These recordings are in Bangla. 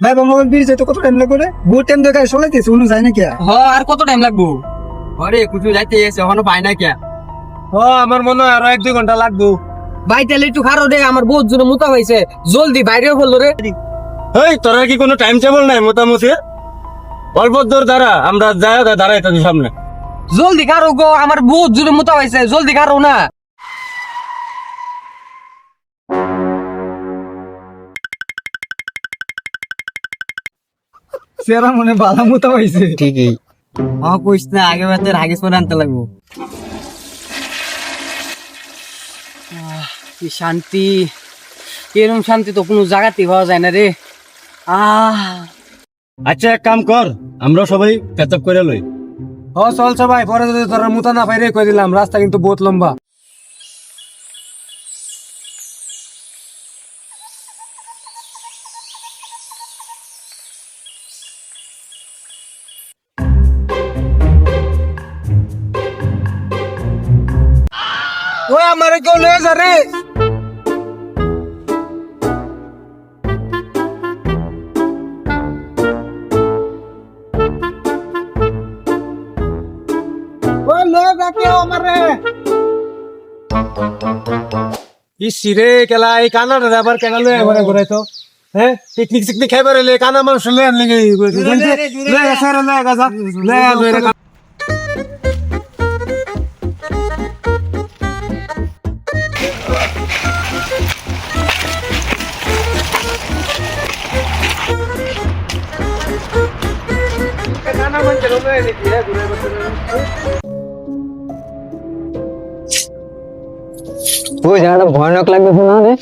ভাই মোবাইল বিল যেতে কত টাইম লাগবে রে? বহুত টাইম ধরে গাড়ি চলাইতেছে, উনি যায় না কে? আর কত টাইম লাগবো? আরে কুচু যাইতে এসে এখনো পাই না কে? আমার মনে হয় আরো 1-2 ঘন্টা লাগবো। ভাই তাহলে একটু খারো রে, আমার বহুত জোরে মুতা হয়েছে, জলদি বাইরেও বললো রে। এই তোরা কি কোনো টাইম টেবল নাই মোটামুটি? অল্প দূর দাঁড়া, আমরা দাঁড়াই তোর সামনে। জলদি খারো গো, আমার বহুত জোরে মুতা হয়েছে, জলদি খারো না। সেরা মনে বালা মতো হইছে। ঠিকই কইস না, আগে বাতের হাগিস পরে আনতে লাগবো। কি শান্তি, এরকম শান্তি তো কোনো জায়গাতেই পাওয়া যায় না রে। আচ্ছা এক কাম কর, আমরা সবাই প্যাচআপ করে লই। চল সবাই, পরে যদি তোরা মুতা না পাই রে কই দিলাম, রাস্তা কিন্তু বহুত লম্বা। ওই আমারে কেউ লয়ে যা রে। ওই লয়ে যা কেউ আমারে। ইসিরে কেলা এই কানাডা আবার কেনা লয়ে ঘরে ঘুরাই তো। হ্যাঁ পিকনিক সিকনিক খাইবার এলে কানা মানুষ লয়ে আনলে লয়ে গেছে রে, লয়ে গেছে লয়ে রে। ওই জায়গাটা ভয়ানক লাগবে না রে?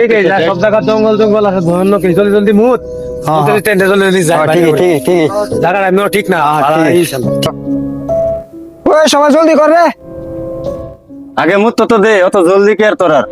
ঠিক আছে, সব জায়গা জঙ্গল জঙ্গল আছে, ভয়ানক। জলদি জলদি মুত, টেন্টে জলদি যাই। ঠিক জায়গাটা আমিও ঠিক না। ওই সবাই জলদি কর রে। আগে মুত তো দে, অত জলদি কে আর তোরার।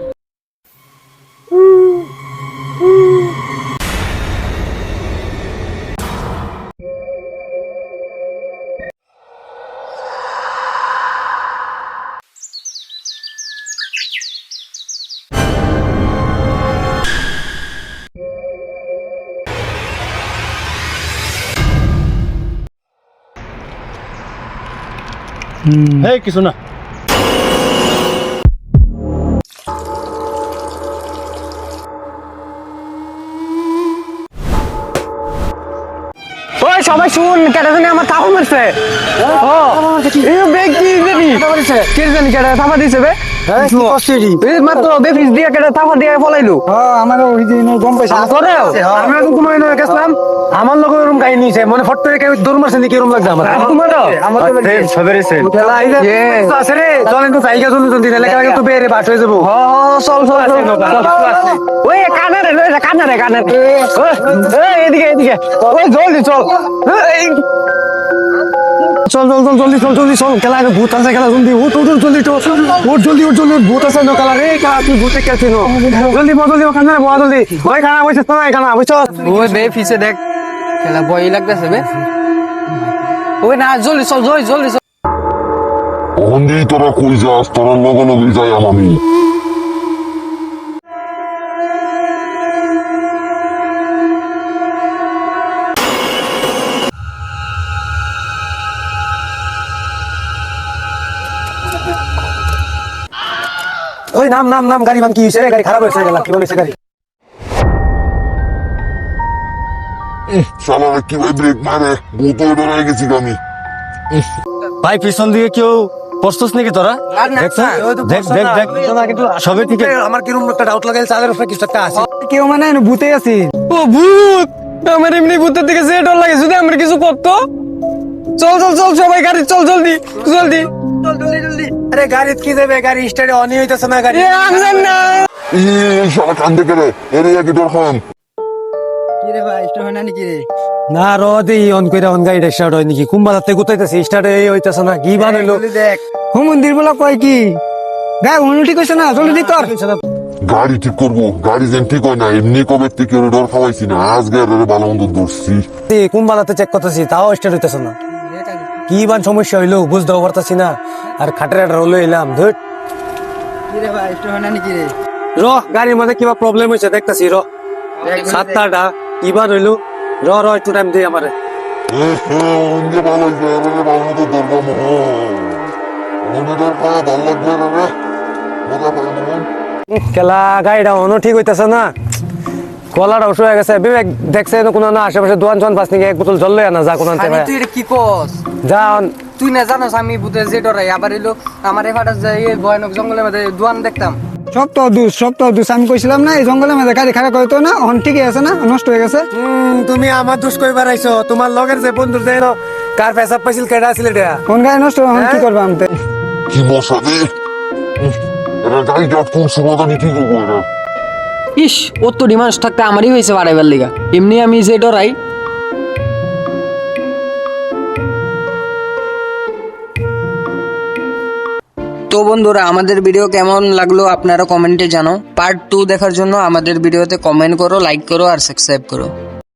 এই কিছু না। ওই সবাই শুন, কেটে জানি আমার থাপা মারছে। থাপা দিছে বে, মাত্র বেফিস দিয়ে কেটে থাপা দিয়ে ফলাইলো। আমার ওই যে গম পাইছে। আমি তো ঘুমাই না গেছিলাম, আমার লোক এরকম কাহিনী হয়েছে, মনে ফট করে কেউ দৌড় মারছে নাকি এরকম লাগছে আমার। চলেন তো জায়গা জলদি এলাকা তো বেড়ে বাস হয়ে যাবো। চল চল ওই কানারে কানারে কানারে এদিকে এদিকে ওই জলদি চল। চল চল চল জলদি চল জলদি চল, খেলা ভূত আছে, খেলা জলদি উঠ উঠ জলদি তো উঠ জলদি উঠ জলদি, ভূত আছে না খেলা রে, খেলা তুই ভূতে খেলছিস জলদি জলদি ওখানে বয়া জলদি। ওই খানা বসে তো নাই খানা বুঝছো। ওই বে ফিসে দেখ, খেলা ভয় লাগতেছে বে। ওই না জলদি চল জলদি জলদি চল। অন্যই তোরা কই যাস, তোরা লগলগই যাই আমি। ওই নাম নাম নাম গাড়ি কি হয়েছে, গাড়ি খারাপ হয়েছে গেল, কি বলেছে গাড়ি? শালা কি ভাই ব্রেক মারে, বোতল ডরাই গেছি আমি। ভাই পিছন দিকে কেউ পড়ছস নাকি তোরা? দেখ দেখ দেখ কিন্তু সবে ঠিক। আমার কিরকম একটা ডাউট লাগাইছে, চালের উপরে কিছু একটা আছে। কেউ মানে ভূতে আছে। ও ভূত, আমার এমনি ভূতের দিকে যে ডর লাগে, যদি আমরা কিছু করতো। চল চল চল সবাই গাড়ি চল জলদি জলদি জলদি। আরে গাড়ি কি যাবে, গাড়ি স্টার্টে অনই হইতাছে না গাড়ি। আমজান না শালা কান্দে কেড়ে এর কি তোর হন। কি রে ভাই, স্টার্ট হয় না নাকি রে? না রদে অন কইরা অন গাড়িটা স্টার্ট হয় নাকি, কুম্বালাতে গুতাইতেছে, স্টার্টে হইতাছে না, কি বানাইলো? দেখ মন্দির বলা কয় কি গায়ে উন্নতি কইছে না, জলদি কর। গাড়ি ঠিক করবো, গাড়ি যেন ঠিক হয় না, এমনি কবে থেকে ডর খাওয়াইছি না, আজকে ভালো মন্দ ধরছি। কুম্বালাতে চেক করতেছি, তাও স্টার্ট হইতাছে না, কি বান সমস্যা হইলো বুঝতেও পারতাছি না। আর খাটের একটা রোলে এলাম ধুট। কি রে ভাই, স্টার্ট হয় না নাকি রে? র গাড়ির মধ্যে কিবা প্রবলেম হয়েছে দেখতেছি, র 7টা কিবার হইলো র একটু টাইম দিই আমারে অঞ্জে ভালো হয়েছে এবারে ভালো মতো দরকার মোহন মনে দরকার ভালো লাগবে রে মজা পাই মোহন খেলা গাড়িটা অন্য ঠিক হইতেছে না গলাটা উঠে হয়ে গেছে বিবেক দেখছে কোনো না আশেপাশে দোয়ান জন পাস নিকে এক বোতল জল লই আনা যা কোনো খালি তুই এটা কি কস যা তুই না জানোস আমি ভূতে যে ডরাই আবার এলো আমার এফাটা যাই এই ভয়ানক জঙ্গলের মধ্যে দোয়ান দেখতাম সব তো দুস আমি কইছিলাম না এই জঙ্গলের মধ্যে গাড়ি খারাপ করতো না এখন ঠিকই আছে না নষ্ট হয়ে গেছে তুমি আমার দোষ কইবার আইছো তোমার লগের যে বন্ধুর যে কার পেশাব পাইছিল কেডা আছিল এটা কোন গাড়ি নষ্ট এখন কি করবো আমি কি মশা রে এরা গাড়িটা কোন সমাধানে কি করবো এরা ইস ওর তো ডিমান্ড থাকতে আমারই হয়েছে বাড়াইবার লিগা এমনি আমি যে ডরাই। তো বন্ধুরা আমাদের ভিডিও কেমন লাগলো আপনারা কমেন্টে জানাও। পার্ট 2 দেখার জন্য আমাদের ভিডিওতে কমেন্ট করো, লাইক করো আর সাবস্ক্রাইব করো।